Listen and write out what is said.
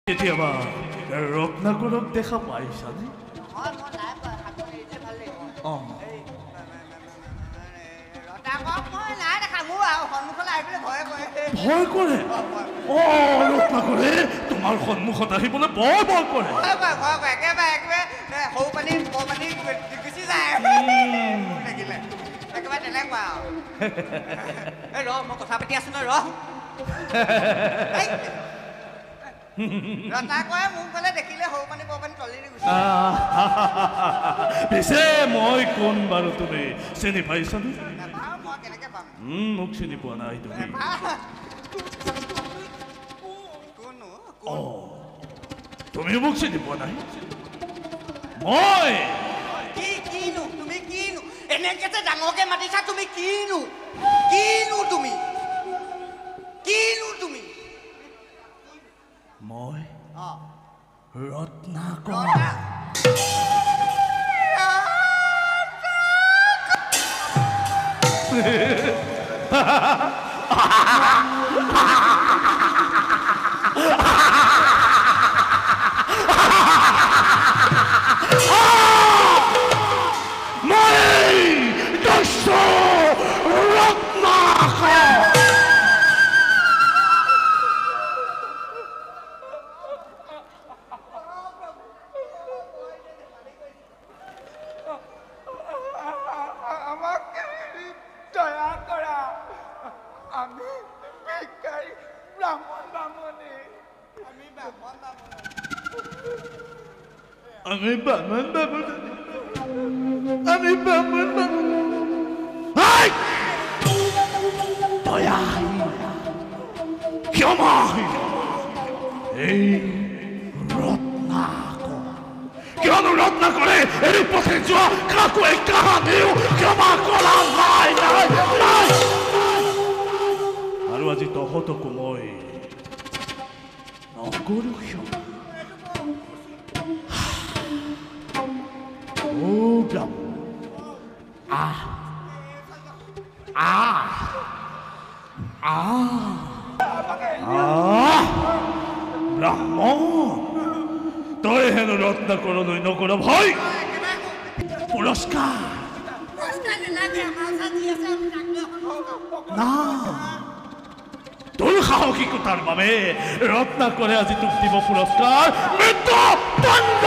কেতিয়াবা ৰত্নাকৰক দেখা পাইছানে? ভয় কৰে? ৰত্নাকৰে তোমাৰ সন্মুখত আহিবলৈ বৰ ভয় কৰে। মই কথা পাতি আছো ন পিছে মই কোন বাৰু তুমি চিনি পাইছানে? মোক চিনি পোৱা নাই তুমি। তুমি মোক চিনি পোৱা নাই? মই তুমি কিনো এনেকে যে ডাঙৰকে মাতিছা? তুমি কিনো তুমি মই ৰত্নাকৰ। আমি বামন বাবু। দয়া ক্ষমা এই ৰত্নাকৰ। কিয়নো ৰত্নাকৰে এই পথে যোৱা কাকো কাহানিও ক্ষমা কৰা নাই। আৰু আজি তহঁতকো মই নকৰো ক্ষমা। ব্ৰাহ্মণ, তই হেনো ৰত্নাকৰলৈ নকৰ ভয়। পুৰস্কাৰ না, তোৰ সাহসিকতাৰ বাবে ৰত্নাকৰে আজি তোক দিব পুৰস্কাৰ মৃত্যুদণ্ড।